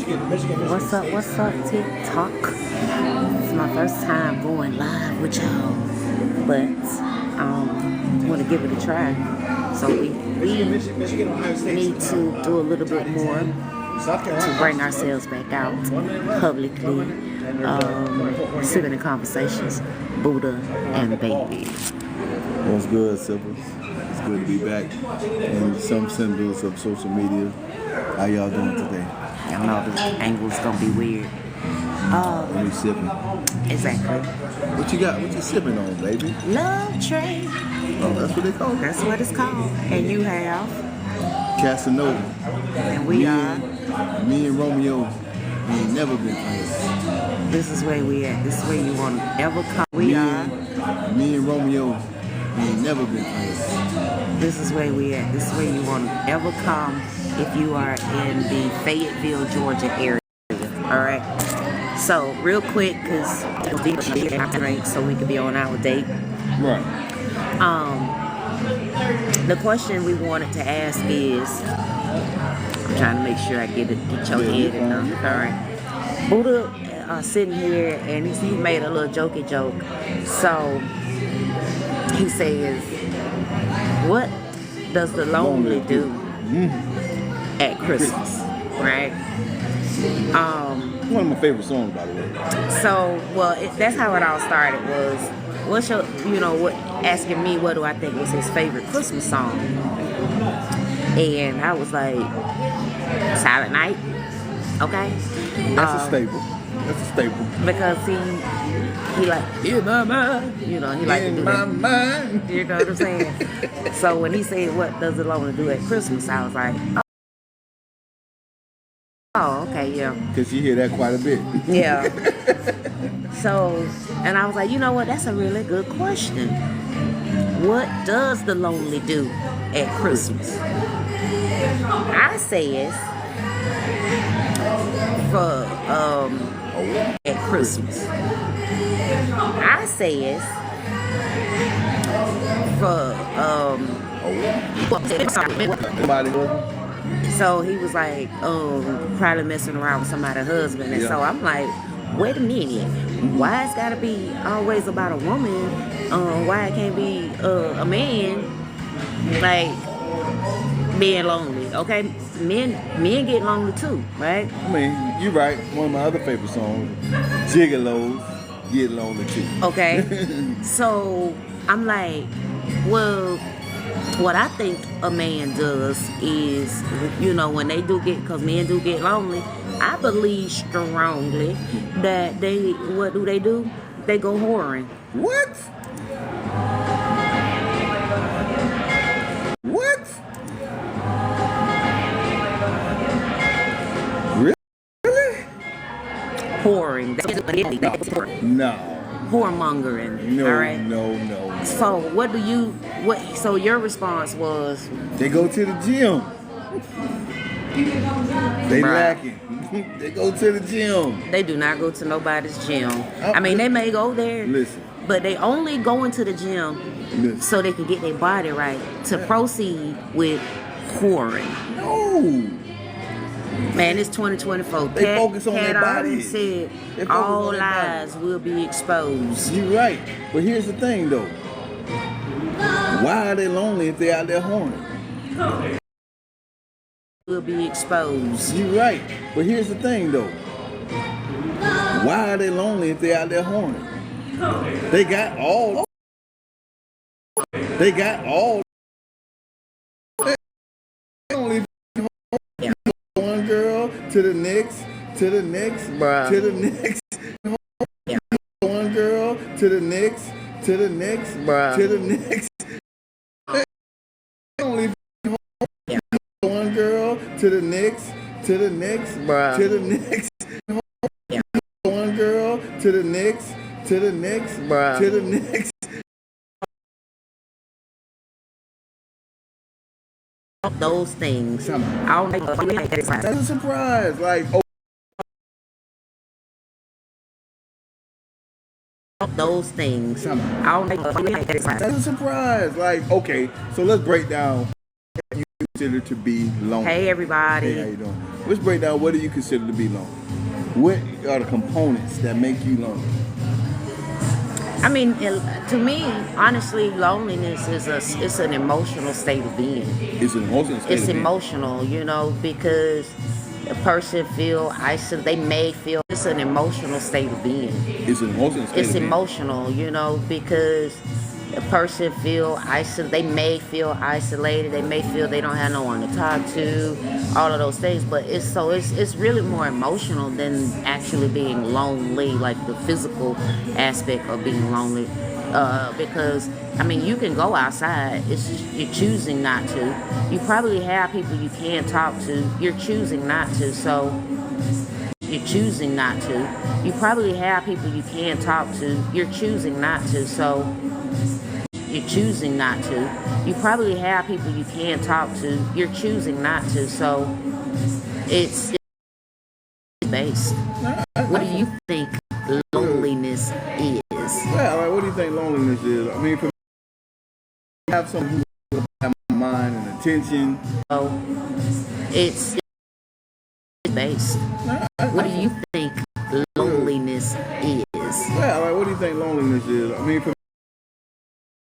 What's up, TikTok? It's my first time going live with y'all, but want to give it a try. So we need to do a little bit more to bring ourselves back out publicly, sipping in conversations, Buddha and Baby. What's good, siblings? It's good to be back in some symbols of social media. How y'all doing today? I know the angle's gonna be weird. What you sipping? Exactly. What you got? What you sipping on, baby? Love Train. Oh, that's what they call it? That's what it's called. And you have. Casanova. And we are. Me and Romeo, we ain't never been friends. This is where we at. This is where you want to ever come. We are. Me and Romeo, we ain't never been friends. This is where we at. This is where you want to ever come if you are in the Fayetteville, Georgia area. All right. So real quick, cause drink so we could be on our date. Right. The question we wanted to ask is, I'm trying to make sure I get your head enough. All right. Buddha sitting here and he made a little jokey joke. So he says, "What does the lonely do at Christmas?" Right? One of my favorite songs, by the way. So, well, that's how it all started. Was what's your, asking me what do I think was his favorite Christmas song, and I was like, Silent Night. Okay, That's a staple. That's a staple. Because he like in my mind, he like to do that. In my mind. You know what I'm saying? So when he said, "What does it lonely do at Christmas?" I was like, oh, okay, yeah. Because you hear that quite a bit. Yeah. So, and I was like, you know what? That's a really good question. What does the lonely do at Christmas? I says for at Christmas. I says for So he was like, probably messing around with somebody's husband. And so I'm like, wait a minute. Why it's gotta be always about a woman? Why it can't be a man, like, being lonely? Okay, men get lonely too, right? I mean, you're right. One of my other favorite songs, Gigolos, get lonely too. Okay. So I'm like, well, what I think a man does is, when they do get, because men do get lonely, I believe strongly that what do? They go whoring. What? What? Really? Whoring. No. Whoremongering. No, all right? No. So so your response was? They go to the gym. They Bruh. lacking. They go to the gym. They do not go to nobody's gym. Oh, I mean, they may go there. Listen. But they only go into the gym so they can get their body right to proceed with whoring. No. Man, it's 2024. They focus on their bodies. Said all lies will be exposed. You're right. But here's the thing, though. Why are they lonely if they're out there horny? Will be exposed. You're right. But here's the thing, though. Why are they lonely if they're out there horny? They got all. Only one girl to the next, Bruh. to the next. One girl to the next, Bruh. to the next. Only one girl to the next, Bruh. to the next. One girl to the next, Bruh. to the next. Those things. I don't think That's a surprise. Like, those things. I don't think that's a surprise. Like, okay, so let's break down what you consider to be lonely. Hey everybody. Hey, how you doing? let's break down what do you consider to be lonely? What are the components that make you lonely? I mean, to me, honestly, loneliness is it's an emotional state of being. It's an emotional state It's of being. emotional, you know, because a person feel isolated. They may feel it's an emotional state of being. It's an emotional state It's of being. emotional, you know, because a person feel isolated. They may feel isolated. They may feel they don't have no one to talk to. All of those things, but it's really more emotional than actually being lonely, like the physical aspect of being lonely. Because I mean, you can go outside. It's you're choosing not to. You probably have people you can talk to. You're choosing not to. So you're choosing not to. You probably have people you can talk to. You're choosing not to. So you're choosing not to. You probably have people you can talk to. You're choosing not to. So it's based. What do you think loneliness is? Yeah, like, what do you think loneliness is? I mean, for me, I have someone who have my mind and attention. So it's based. What do you think loneliness is? Yeah, like, what do you think loneliness is? I mean, for me,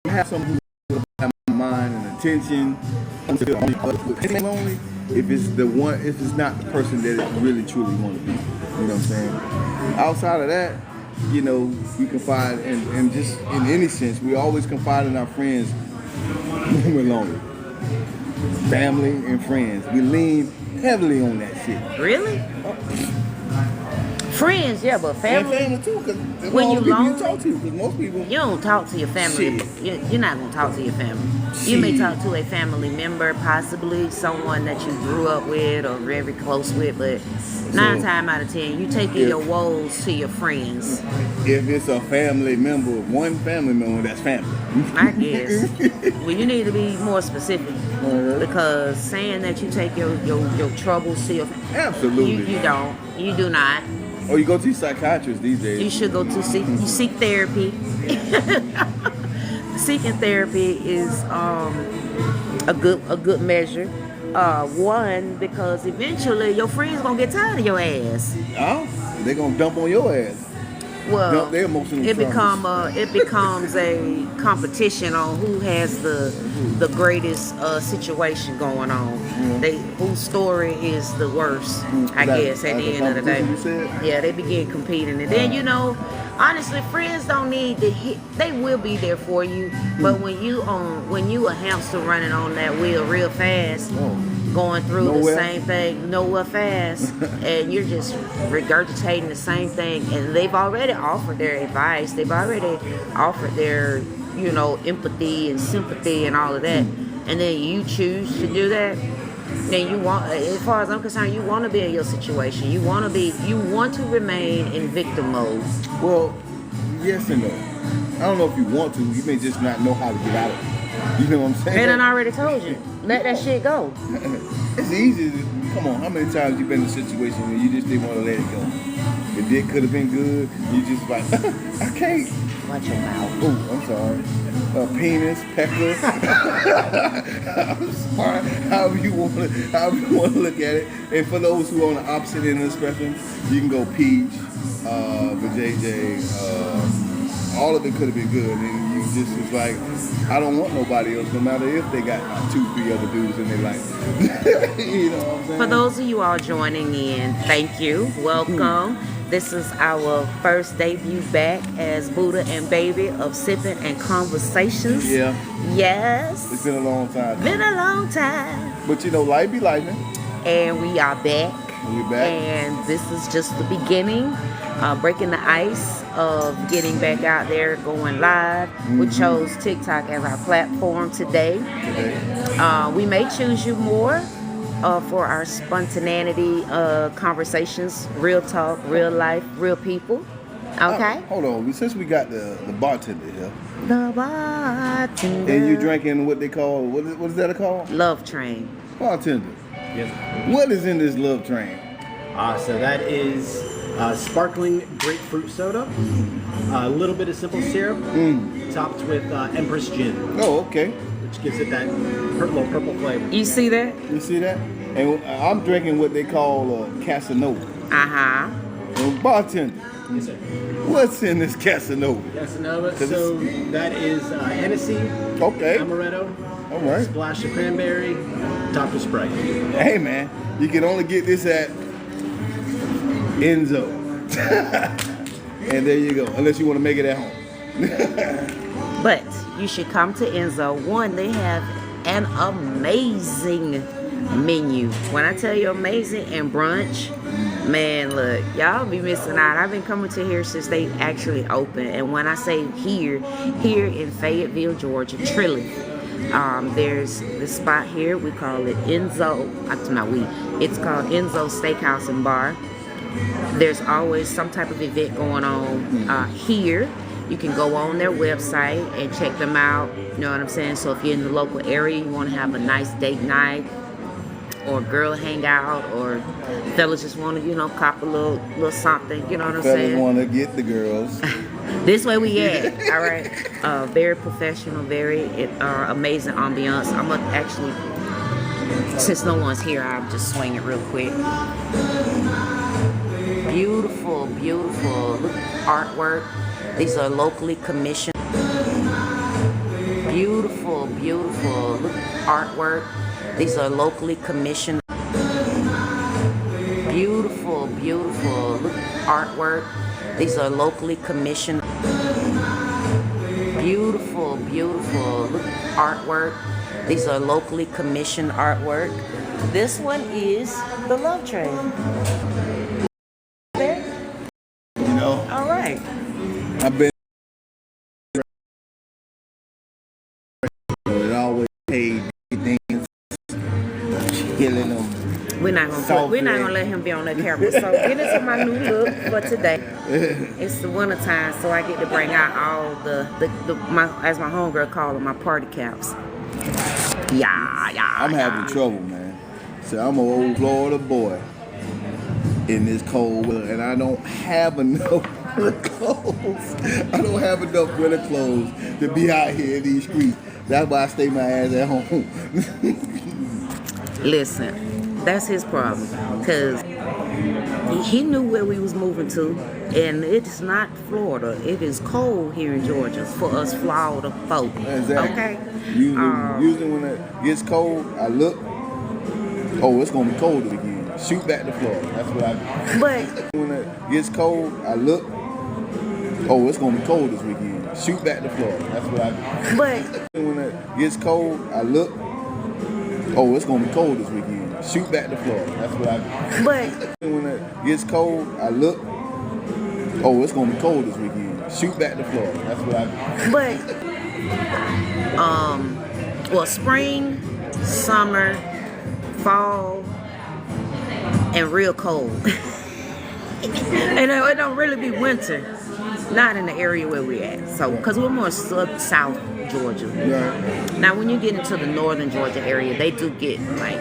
I have someone who have my mind and attention. It's lonely if it's if it's not the person that it really truly want to be. You know what I'm saying? Outside of that, you know, we confide and just in any sense, we always confide in our friends when we're lonely. Family and friends. We lean heavily on that shit. Really? Friends, yeah, but family. And family too, because When you lonely, talk to, because most people you don't talk to your family. You're not gonna talk to your family. You may talk to a family member, possibly someone that you grew up with or very close with, but 9 times out of 10, you taking your woes to your friends. If it's a family member, one family member, that's family. I guess. Well, you need to be more specific because saying that you take your troubles to your Absolutely. you don't. You do not. Or you go to psychiatrists these days. You should go to seek therapy. Seeking therapy is a good measure. One, because eventually your friends gonna get tired of your ass. Oh, they gonna dump on your ass. Well, Dump their emotional it traumas. becomes a competition on who has the greatest situation going on. Whose story is the worst. I guess at the end of the day. You said? Yeah, they begin competing, and then you know, honestly, friends don't need to hit. They will be there for you, but when you a hamster running on that wheel real fast. Going through Nowhere. the same thing, nowhere fast, and you're just regurgitating the same thing. And they've already offered their advice. They've already offered their, you know, empathy and sympathy and all of that. And then you choose to do that. Then you want, as far as I'm concerned, you want to be in your situation. You want to remain in victim mode. Well, yes and no. I don't know if you want to. You may just not know how to get out of it. You know what I'm saying? They done already told you. Let that shit go. It's easy. Come on, how many times you been in a situation where you just didn't want to let it go? The dick could have been good. You just like, I can't. Watch your mouth. Oh, I'm sorry. Penis, pecker. I'm sorry. However you want to look at it. And for those who are on the opposite end of the spectrum, you can go peach, JJ. All of it could have been good, and you just was like, I don't want nobody else, no matter if they got 2-3 other dudes in their life. You know what I'm saying? For those of you all joining in, thank you. Welcome. This is our first debut back as Buddha and Baby of Sipping and Conversations. Yeah. Yes. It's been a long time. Been a long time. But you know, life be life, man. And we are back. We're back. And this is just the beginning. Breaking the ice of getting back out there, going live. We chose TikTok as our platform today. We may choose you more for our spontaneity conversations, real talk, real life, real people. Okay? Hold on. Since we got the bartender here. The bartender. And you're drinking what they call, what is that called? Love Train. Bartender. Yes. What is in this love train? So that is sparkling grapefruit soda, a little bit of simple syrup, topped with Empress gin. Oh, okay. Which gives it that little purple flavor. You see that? You see that? And I'm drinking what they call Casanova. Uh-huh. And bartender, Yes, sir. what's in this Casanova? Casanova. So that is Hennessy, Okay. amaretto, All right. splash of cranberry, topped with Sprite. Hey man, you can only get this at Enzo. And there you go, unless you want to make it at home. But you should come to Enzo. One, they have an amazing menu. When I tell you amazing, and brunch, man, look, y'all be missing out. I've been coming to here since they actually opened. And when I say here in Fayetteville, Georgia, Trilly, there's this spot here. We call it Enzo. It's called Enzo Steakhouse and Bar. There's always some type of event going on here. You can go on their website and check them out. You know what I'm saying? So if you're in the local area, you want to have a nice date night, or girl hangout, or fellas just want to, cop a little something. You know what I'm saying? Fellas want to get the girls. This way we at, all right? Very professional, very amazing ambiance. I'm gonna actually, since no one's here, I'll just swing it real quick. Beautiful, beautiful artwork. These are locally commissioned. Beautiful, beautiful artwork. These are locally commissioned. Beautiful, beautiful artwork. These are locally commissioned. Beautiful, beautiful artwork. These are locally commissioned artwork. This one is the Love Train. You know, All right. I've been. It always paid things, killing them. We're not gonna let him be on the camera. So get into my new look for today. It's the winter time, so I get to bring out all as my homegirl call them, my party caps. Yeah. I'm having trouble, man. So I'm an old Florida boy in this cold weather, and I don't have enough winter clothes. I don't have enough winter clothes to be out here in these streets. That's why I stay my ass at home. Listen, that's his problem, because he knew where we was moving to, and it's not Florida. It is cold here in Georgia for us Florida folk. Exactly. Okay. Usually when it gets cold, I look. Oh, it's gonna be cold again. Shoot back to Florida. That's what I do. But When it gets cold, I look. Oh, it's gonna be cold this weekend. Shoot back to Florida. That's what I do. but When it gets cold, I look. Oh, it's gonna be cold this weekend. Shoot back to Florida. That's what I do. but When it gets cold, I look. Oh, it's gonna be cold this weekend. Shoot back to Florida. That's what I do. But well, spring, summer, fall, and real cold. And it don't really be winter. Not in the area where we at. So, because we're more south Georgia. Yeah. Now, when you get into the northern Georgia area, they do get like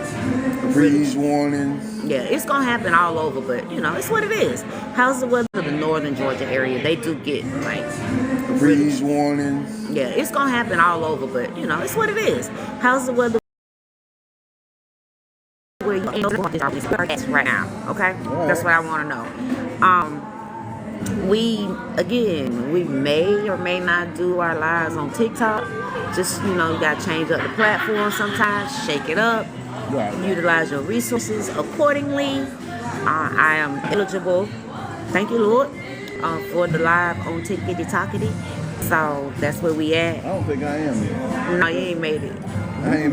Freeze warnings. yeah, it's gonna happen all over, but it's what it is. How's the weather in the northern Georgia area? They do get like Freeze warnings. yeah, it's gonna happen all over, but it's what it is. How's the weather where you ain't right now? Okay, that's what I want to know. We may or may not do our lives on TikTok. Just you gotta change up the platform sometimes, shake it up. Right. Utilize your resources accordingly. I am eligible, thank you Lord, for the live on Tickety Talkity. So that's where we I at. don't think I am yet. No, you ain't made it. I ain't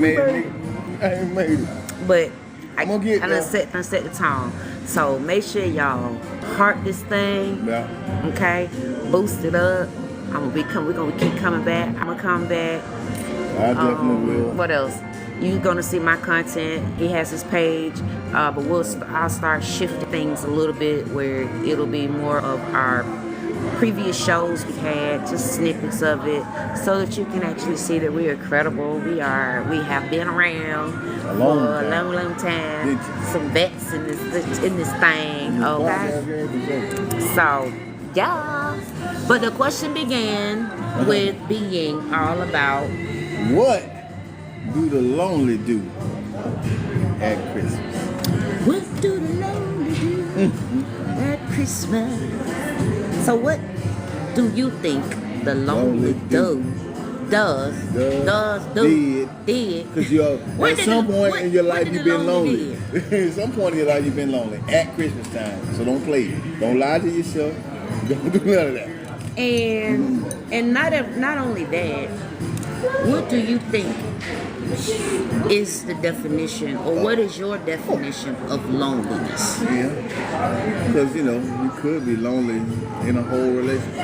made it. But I I'm gonna get done there. set the tone. So make sure y'all heart this thing. Yeah. Okay? Boost it up. We're gonna keep coming back. I'm gonna come back. I definitely will. What else? You're gonna see my content. He has his page, but I'll start shifting things a little bit where it'll be more of our previous shows we had, just snippets of it, so that you can actually see that we are credible. We have been around for a long time. Some vets in this thing. Okay. So yeah. But the question began with being all about What do the lonely do at Christmas? At Christmas. So what do you think the lonely Lonely does did? Because When at did some the- point when- in your when life did you've the been lonely lonely. At some point in your life you've been lonely at Christmas time. So don't play it. Don't lie to yourself. Don't do none of that. And not only that, what do you think is the definition, or what is your definition of loneliness? Yeah. Because you could be lonely in a whole relationship.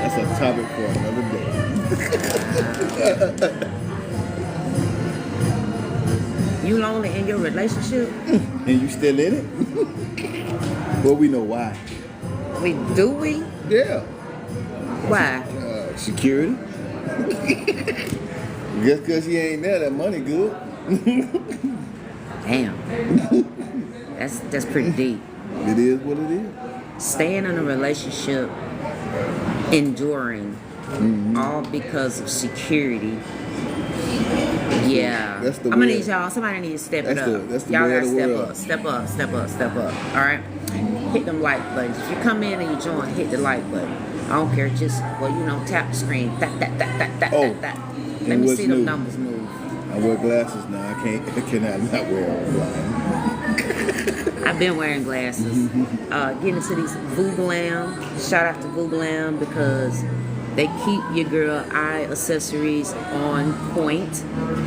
That's a topic for another day. You lonely in your relationship? And you still in it? Well, we know why. Do we? Yeah. Why? Security. Just because she ain't there, that money good. Damn. That's pretty deep. It is what it is. Staying in a relationship, enduring, all because of security. Yeah. That's the I'm gonna way- need y'all. Somebody needs to step it That's the- up. that's the Y'all way of gotta the step world. up, step up, step up, step up. All right. Hit them like buttons. If you come in and you join, hit the like button. I don't care. Just tap the screen. That. Oh, Let and me what's see them new? numbers move. I wear glasses now. I cannot not wear them blind. I've been wearing glasses. Getting into these Vooglam. Shout out to Vooglam because they keep your girl eye accessories on point.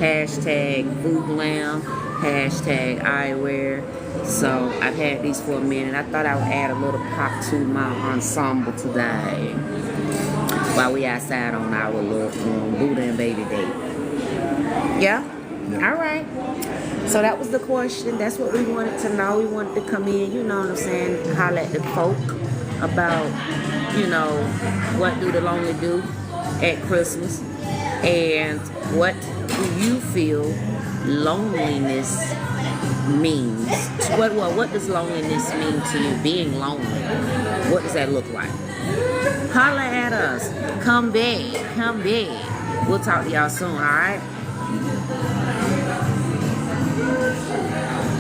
Hashtag Vooglam. Hashtag eyewear. So I've had these for a minute. I thought I would add a little pop to my ensemble today while we outside on our little Buddha and baby date. Yeah? All right. So that was the question. That's what we wanted to know. We wanted to come in, you know what I'm saying, holler at the folk about, what do the lonely do at Christmas, and what do you feel loneliness means? What does loneliness mean to you? Being lonely, what does that look like? Holler at us. Come back. We'll talk to y'all soon, all right?